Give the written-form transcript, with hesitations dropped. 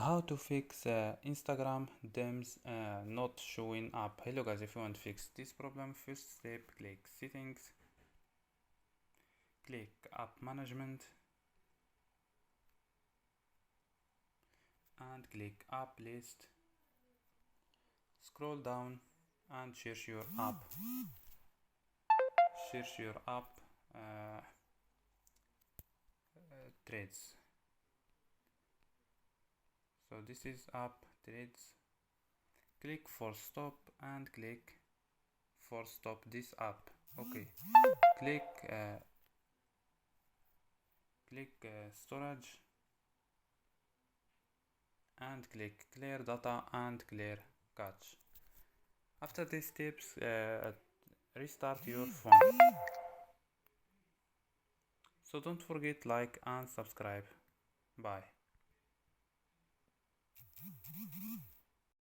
How to fix Instagram DMs not showing up. Hello guys, if you want to fix this problem, first step, click settings, click app management and click app list. Scroll down and search your app. Search your app threads. So this is app threads. Click for stop and click for stop this app. Okay. Click storage and click clear data and clear cache. After these steps, restart your phone. So don't forget like and subscribe. Bye.